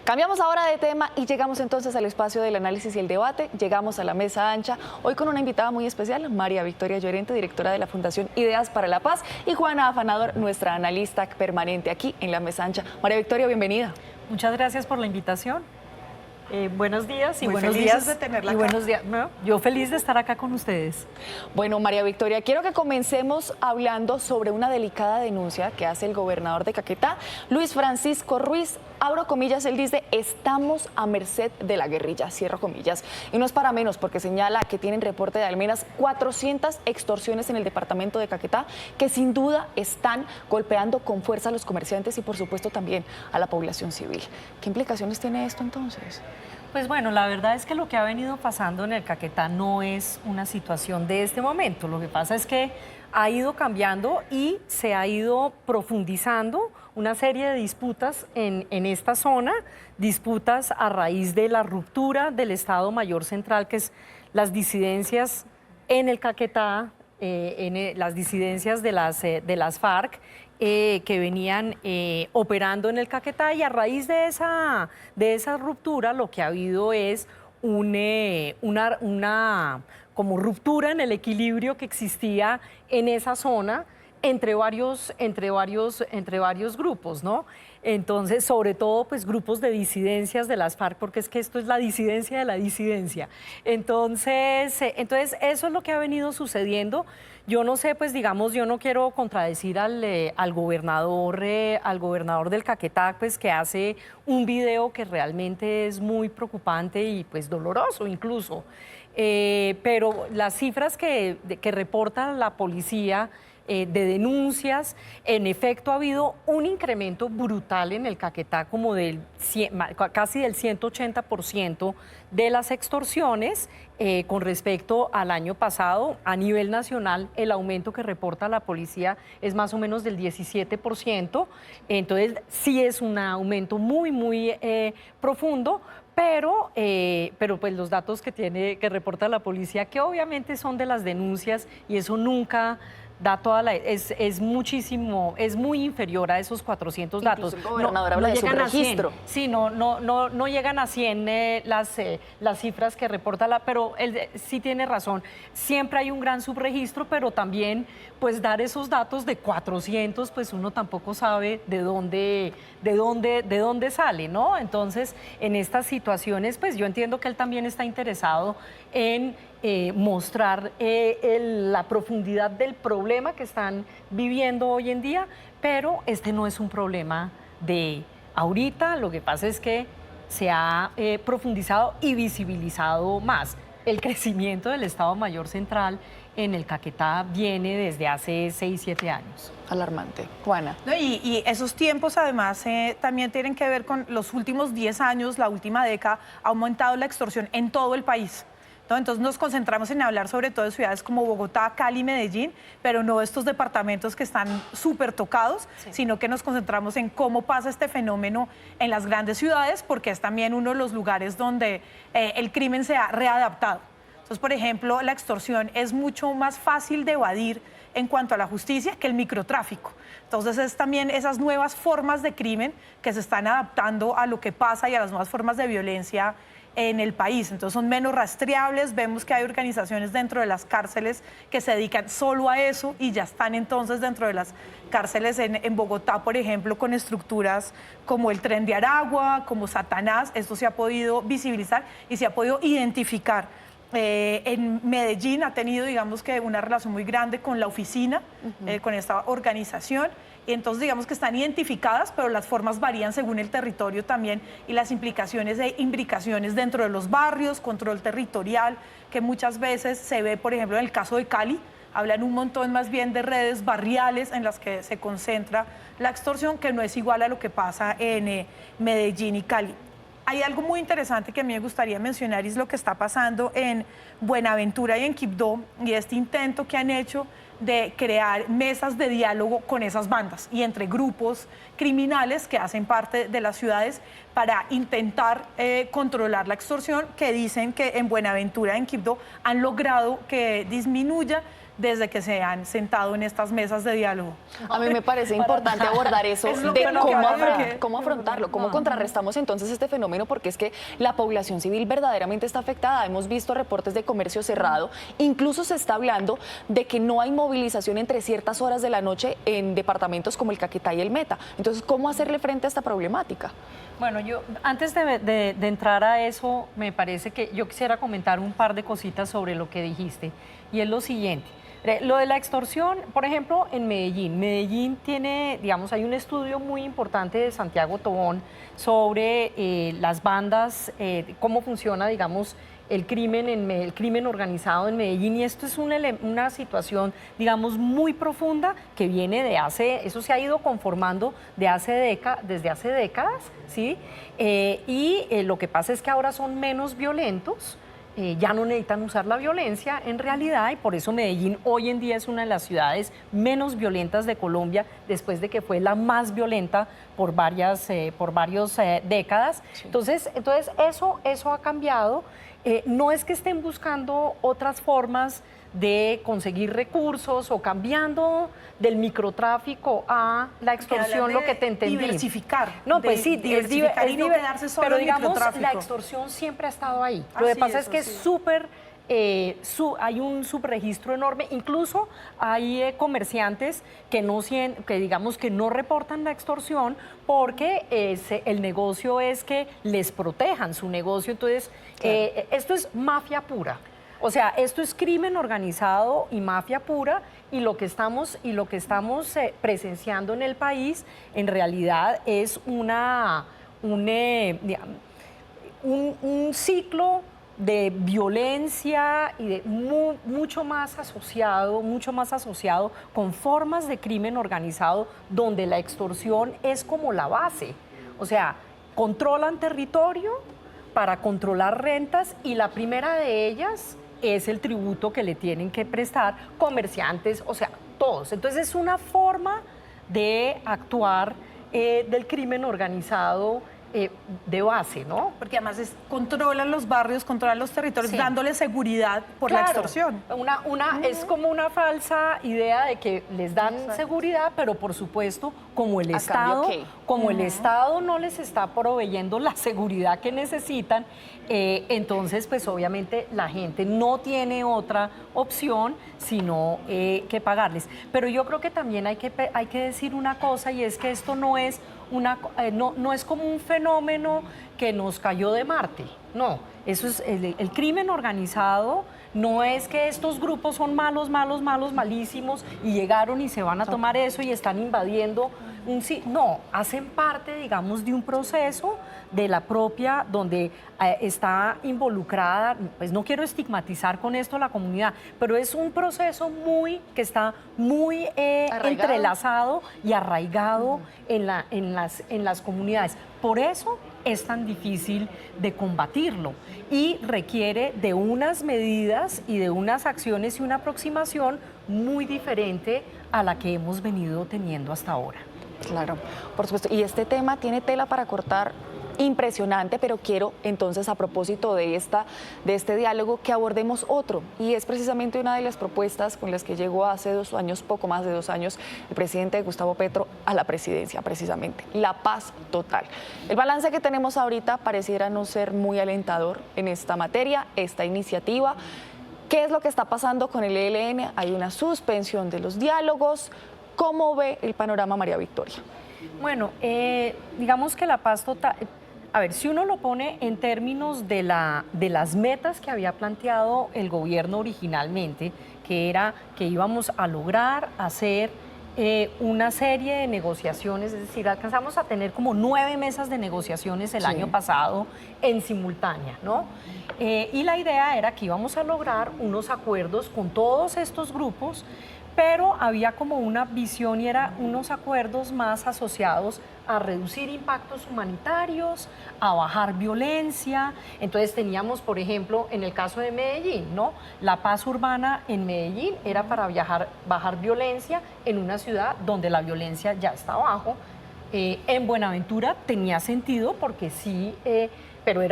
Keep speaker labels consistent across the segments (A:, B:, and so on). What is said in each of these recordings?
A: Cambiamos ahora de tema y llegamos entonces al espacio del análisis y el debate. Llegamos a la mesa ancha, hoy con una invitada muy especial, María Victoria Llorente, directora de la Fundación Ideas para la Paz, y Juana Afanador, nuestra analista permanente aquí en la mesa ancha. María Victoria, bienvenida.
B: Muchas gracias por la invitación. Buenos días y
C: Muy
B: buenos
C: felices
B: días.
C: de tenerla
B: y
C: acá.
B: buenos días. No, yo feliz de estar acá con ustedes.
A: Bueno, María Victoria, quiero que comencemos hablando sobre una delicada denuncia que hace el gobernador de Caquetá, Luis Francisco Ruiz. Abro comillas, él dice: estamos a merced de la guerrilla, cierro comillas. Y no es para menos, porque señala que tienen reporte de al menos 400 extorsiones en el departamento de Caquetá, que sin duda están golpeando con fuerza a los comerciantes y por supuesto también a la población civil. ¿Qué implicaciones tiene esto entonces?
B: Pues bueno, la verdad es que lo que ha venido pasando en el Caquetá no es una situación de este momento. Lo que pasa es que ha ido cambiando y se ha ido profundizando una serie de disputas en esta zona, disputas a raíz de la ruptura del Estado Mayor Central, que es las disidencias en el Caquetá, las disidencias de las FARC, que venían operando en el Caquetá, y a raíz de esa ruptura lo que ha habido es una como ruptura en el equilibrio que existía en esa zona entre varios grupos, ¿no? Entonces, sobre todo, pues grupos de disidencias de las FARC, porque es que esto es la disidencia de la disidencia. Entonces eso es lo que ha venido sucediendo. Yo no sé, pues digamos, yo no quiero contradecir al gobernador del Caquetá, pues que hace un video que realmente es muy preocupante y pues doloroso incluso. Pero las cifras que reporta la policía de denuncias, en efecto ha habido un incremento brutal en el Caquetá, como casi del 180% de las extorsiones con respecto al año pasado. A nivel nacional, el aumento que reporta la policía es más o menos del 17%, entonces sí es un aumento muy profundo. Pero pues los datos que reporta la policía, que obviamente son de las denuncias, y eso nunca da es muchísimo, es muy inferior a esos 400 datos.
A: Incluso el gobernador habla de su registro.
B: Sí, no llegan a 100 las cifras que reporta pero él sí tiene razón. Siempre hay un gran subregistro, pero también pues dar esos datos de 400, pues uno tampoco sabe de dónde sale, ¿no? Entonces, en estas situaciones, pues yo entiendo que él también está interesado en mostrar la profundidad del problema que están viviendo hoy en día, pero este no es un problema de ahorita. Lo que pasa es que se ha profundizado y visibilizado más. El crecimiento del Estado Mayor Central en el Caquetá viene desde hace 6, 7 años.
A: Alarmante. Juana.
C: No, y esos tiempos además también tienen que ver con los últimos 10 años, la última década, ha aumentado la extorsión en todo el país. ¿No? Entonces nos concentramos en hablar sobre todo de ciudades como Bogotá, Cali, Medellín, pero no estos departamentos que están súper tocados, sí, sino que nos concentramos en cómo pasa este fenómeno en las grandes ciudades, porque es también uno de los lugares donde el crimen se ha readaptado. Entonces, por ejemplo, la extorsión es mucho más fácil de evadir en cuanto a la justicia que el microtráfico. Entonces, es también esas nuevas formas de crimen que se están adaptando a lo que pasa y a las nuevas formas de violencia en el país. Entonces son menos rastreables. Vemos que hay organizaciones dentro de las cárceles que se dedican solo a eso y ya están entonces dentro de las cárceles en Bogotá, por ejemplo, con estructuras como el Tren de Aragua, como Satanás. Esto se ha podido visibilizar y se ha podido identificar. En Medellín ha tenido, digamos que, una relación muy grande con la oficina, con esta organización. Y entonces digamos que están identificadas, pero las formas varían según el territorio también, y las implicaciones e imbricaciones dentro de los barrios, control territorial, que muchas veces se ve, por ejemplo, en el caso de Cali. Hablan un montón más bien de redes barriales en las que se concentra la extorsión, que no es igual a lo que pasa en Medellín y Cali. Hay algo muy interesante que a mí me gustaría mencionar, y es lo que está pasando en Buenaventura y en Quibdó, y este intento que han hecho de crear mesas de diálogo con esas bandas y entre grupos criminales que hacen parte de las ciudades para intentar controlar la extorsión, que dicen que en Buenaventura, en Quibdó, han logrado que disminuya desde que se han sentado en estas mesas de diálogo.
A: A mí me parece importante abordar eso
C: Es lo
A: de
C: que no
A: cómo afrontarlo, cómo contrarrestamos entonces este fenómeno, porque es que la población civil verdaderamente está afectada. Hemos visto reportes de comercio cerrado, incluso se está hablando de que no hay movilización entre ciertas horas de la noche en departamentos como el Caquetá y el Meta. Entonces, ¿cómo hacerle frente a esta problemática?
B: Bueno, yo antes de entrar a eso, me parece que yo quisiera comentar un par de cositas sobre lo que dijiste, y es lo siguiente. Lo de la extorsión, por ejemplo, en Medellín. Medellín tiene, digamos, hay un estudio muy importante de Santiago Tobón sobre las bandas, cómo funciona, digamos, el crimen organizado en Medellín, y esto es una situación, digamos, muy profunda que viene eso se ha ido conformando desde hace décadas, ¿sí? Lo que pasa es que ahora son menos violentos. Ya no necesitan usar la violencia en realidad, y por eso Medellín hoy en día es una de las ciudades menos violentas de Colombia, después de que fue la más violenta por varias décadas. Sí. Entonces eso ha cambiado. No es que estén buscando otras formas de conseguir recursos o cambiando del microtráfico a la extorsión, lo que te entendí.
C: Diversificar.
B: No, pues sí,
C: diversificar y no quedarse solo
B: pero
C: en
B: digamos,
C: microtráfico.
B: la extorsión siempre ha estado ahí. Lo que pasa es que es súper... hay un subregistro enorme, incluso hay comerciantes que digamos que no reportan la extorsión porque el negocio es que les protejan su negocio. Entonces, esto es mafia pura. O sea, esto es crimen organizado y mafia pura, y lo que estamos presenciando en el país en realidad es un ciclo de violencia y de mucho más asociado con formas de crimen organizado, donde la extorsión es como la base. O sea, controlan territorio para controlar rentas, y la primera de ellas es el tributo que le tienen que prestar comerciantes, o sea, todos. Entonces es una forma de actuar del crimen organizado de base, ¿no?
C: Porque además controlan los barrios, controlan los territorios, sí, dándole seguridad por la extorsión.
B: Es como una falsa idea de que les dan seguridad, pero por supuesto, como el Estado no les está proveyendo la seguridad que necesitan, entonces pues obviamente la gente no tiene otra opción sino que pagarles. Pero yo creo que también hay que decir una cosa, y es que esto no es no es como un fenómeno que nos cayó de Marte. No, eso es el crimen organizado. No es que estos grupos son malos, malísimos, y llegaron y se van a tomar eso y están invadiendo no, hacen parte, digamos, de un proceso de la propia, donde está involucrada, pues no quiero estigmatizar con esto a la comunidad, pero es un proceso que está muy entrelazado y arraigado en las comunidades. Por eso es tan difícil de combatirlo, y requiere de unas medidas y de unas acciones y una aproximación muy diferente a la que hemos venido teniendo hasta ahora.
A: Claro, por supuesto. Y este tema tiene tela para cortar impresionante, pero quiero entonces, a propósito de este diálogo, que abordemos otro, y es precisamente una de las propuestas con las que llegó hace 2 años, poco más de 2 años, el presidente Gustavo Petro a la presidencia, precisamente, la paz total. El balance que tenemos ahorita pareciera no ser muy alentador en esta materia, esta iniciativa. ¿Qué es lo que está pasando con el ELN? Hay una suspensión de los diálogos. ¿Cómo ve el panorama María Victoria?
B: Bueno, digamos que la paz total, a ver, si uno lo pone en términos de las metas que había planteado el gobierno originalmente, que era que íbamos a lograr hacer una serie de negociaciones, es decir, alcanzamos a tener como 9 mesas de negociaciones el año pasado en simultánea, ¿no? Y la idea era que íbamos a lograr unos acuerdos con todos estos grupos, pero había como una visión, y era unos acuerdos más asociados a reducir impactos humanitarios, a bajar violencia. Entonces teníamos, por ejemplo, en el caso de Medellín, ¿no? La paz urbana en Medellín era para bajar violencia en una ciudad donde la violencia ya está abajo. En Buenaventura tenía sentido porque sí, pero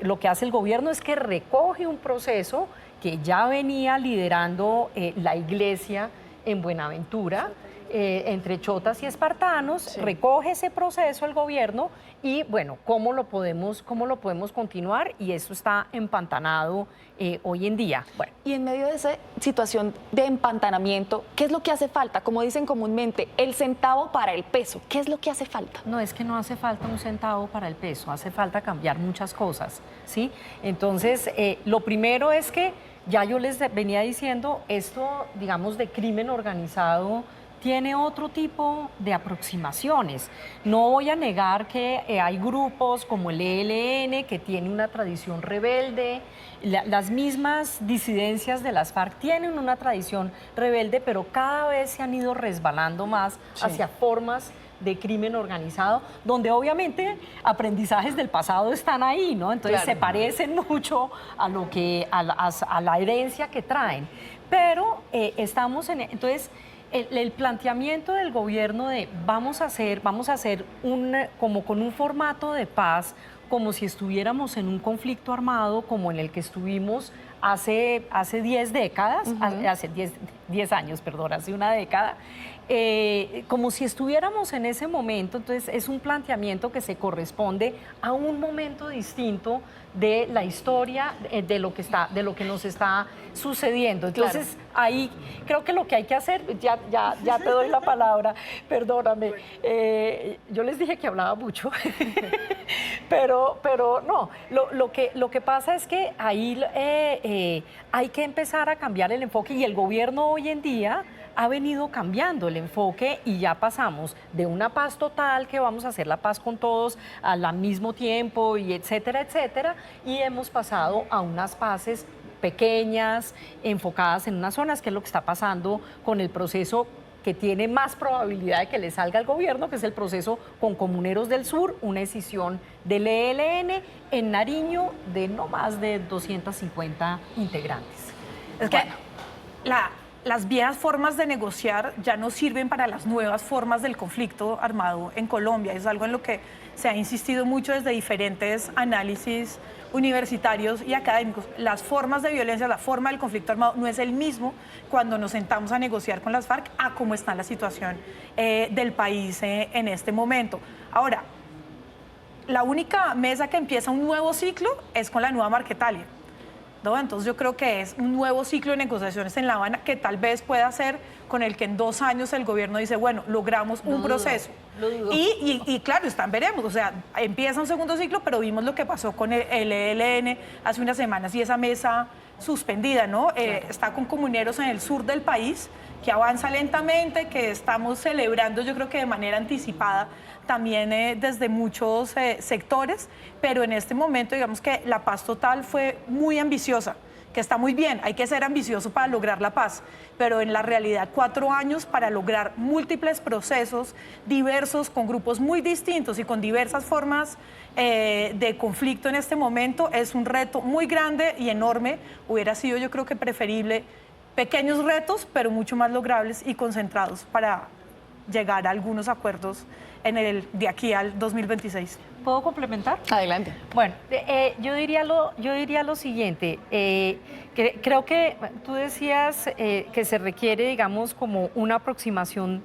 B: lo que hace el gobierno es que recoge un proceso que ya venía liderando la iglesia en Buenaventura, entre chotas y espartanos, recoge ese proceso el gobierno y bueno, ¿cómo lo podemos continuar? Y eso está empantanado hoy en día. Bueno.
A: Y en medio de esa situación de empantanamiento, ¿qué es lo que hace falta? Como dicen comúnmente, el centavo para el peso. ¿Qué es lo que hace falta?
B: No, es que no hace falta un centavo para el peso, hace falta cambiar muchas cosas, ¿sí? Entonces, lo primero es que ya yo les venía diciendo, esto, digamos, de crimen organizado tiene otro tipo de aproximaciones. No voy a negar que hay grupos como el ELN que tiene una tradición rebelde, las mismas disidencias de las FARC tienen una tradición rebelde, pero cada vez se han ido resbalando más hacia formas de crimen organizado, donde obviamente aprendizajes del pasado están ahí, ¿no? Entonces se parecen mucho a lo que a la herencia que traen. Pero estamos en entonces el planteamiento del gobierno de vamos a hacer como con un formato de paz, como si estuviéramos en un conflicto armado, como en el que estuvimos hace 10 décadas, hace 10 años, perdón, hace una década, como si estuviéramos en ese momento. Entonces es un planteamiento que se corresponde a un momento distinto de la historia, de lo que nos está sucediendo. Entonces ahí creo que lo que hay que hacer, ya te doy la palabra, perdóname, yo les dije que hablaba mucho, pero no, lo que pasa es que ahí hay que empezar a cambiar el enfoque y el gobierno hoy en día ha venido cambiando el enfoque y ya pasamos de una paz total, que vamos a hacer la paz con todos al mismo tiempo y etcétera, etcétera, y hemos pasado a unas paces pequeñas, enfocadas en unas zonas, que es lo que está pasando con el proceso que tiene más probabilidad de que le salga al gobierno, que es el proceso con Comuneros del Sur, una decisión del ELN en Nariño de no más de 250 integrantes.
C: Es que las viejas formas de negociar ya no sirven para las nuevas formas del conflicto armado en Colombia. Es algo en lo que se ha insistido mucho desde diferentes análisis universitarios y académicos. Las formas de violencia, la forma del conflicto armado no es el mismo cuando nos sentamos a negociar con las FARC a cómo está la situación del país en este momento. Ahora, la única mesa que empieza un nuevo ciclo es con la nueva Marquetalia, ¿no? Entonces yo creo que es un nuevo ciclo de negociaciones en La Habana que tal vez pueda ser con el que en 2 años el gobierno dice, bueno, logramos un proceso. Y claro, veremos, o sea, empieza un segundo ciclo, pero vimos lo que pasó con el ELN hace unas semanas y esa mesa suspendida, ¿no? Está con comuneros en el sur del país, que avanza lentamente, que estamos celebrando, yo creo que de manera anticipada, también desde muchos sectores, pero en este momento digamos que la paz total fue muy ambiciosa, que está muy bien, hay que ser ambicioso para lograr la paz, pero en la realidad 4 años para lograr múltiples procesos diversos, con grupos muy distintos y con diversas formas de conflicto en este momento, es un reto muy grande y enorme. Hubiera sido, yo creo que preferible pequeños retos, pero mucho más logrables y concentrados para llegar a algunos acuerdos de aquí al 2026.
B: ¿Puedo complementar?
A: Adelante.
B: Bueno, yo diría lo siguiente. Creo que tú decías que se requiere, digamos, como una aproximación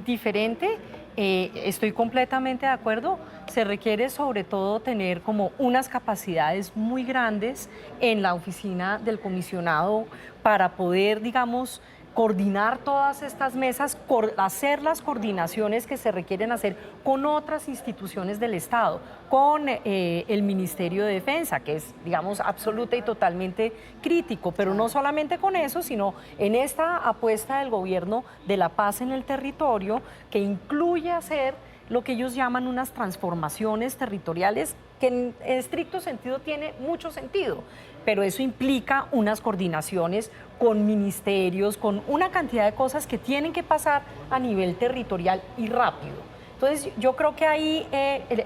B: diferente. Estoy completamente de acuerdo. Se requiere sobre todo tener como unas capacidades muy grandes en la oficina del comisionado para poder, digamos, coordinar todas estas mesas, hacer las coordinaciones que se requieren hacer con otras instituciones del Estado, con el Ministerio de Defensa, que es, digamos, absoluta y totalmente crítico, pero no solamente con eso, sino en esta apuesta del gobierno de la paz en el territorio, que incluye hacer lo que ellos llaman unas transformaciones territoriales, que en estricto sentido tiene mucho sentido, pero eso implica unas coordinaciones con ministerios, con una cantidad de cosas que tienen que pasar a nivel territorial y rápido. Entonces, yo creo que ahí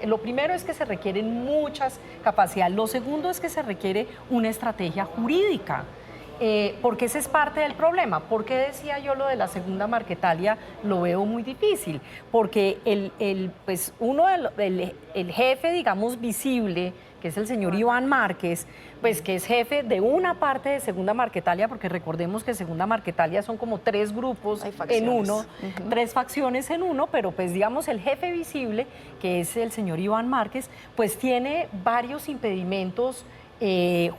B: lo primero es que se requieren muchas capacidades. Lo segundo es que se requiere una estrategia jurídica. porque ese es parte del problema. ¿Por qué decía yo lo de la segunda Marquetalia? Lo veo muy difícil, porque pues el jefe, digamos, visible, que es el señor Iván Márquez, pues que es jefe de una parte de Segunda Marquetalia, porque recordemos que Segunda Marquetalia son como 3 grupos en uno, 3 facciones en uno, pero pues digamos el jefe visible, que es el señor Iván Márquez, pues tiene varios impedimentos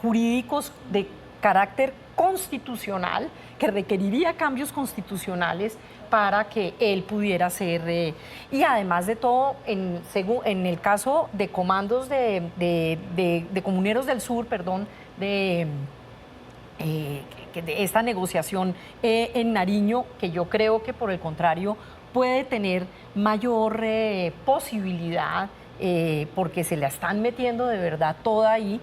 B: jurídicos de carácter constitucional, que requeriría cambios constitucionales para que él pudiera ser, y además de todo, en el caso de comandos de Comuneros del Sur, perdón, de esta negociación en Nariño, que yo creo que por el contrario puede tener mayor posibilidad, porque se la están metiendo de verdad toda ahí.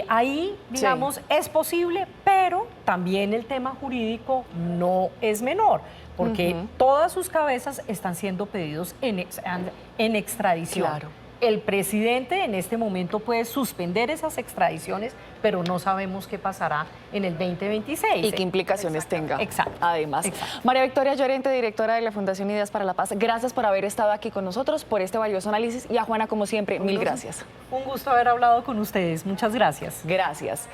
B: Ahí, digamos, es posible, pero también el tema jurídico no es menor, porque todas sus cabezas están siendo pedidos en extradición.
A: Claro.
B: El presidente en este momento puede suspender esas extradiciones, pero no sabemos qué pasará en el 2026.
A: Y qué implicaciones tenga.
B: Exacto.
A: Además.
B: Exacto.
A: María Victoria Llorente, directora de la Fundación Ideas para la Paz, gracias por haber estado aquí con nosotros, por este valioso análisis. Y a Juana, como siempre, mil gracias.
B: Un gusto haber hablado con ustedes. Muchas gracias.
A: Gracias.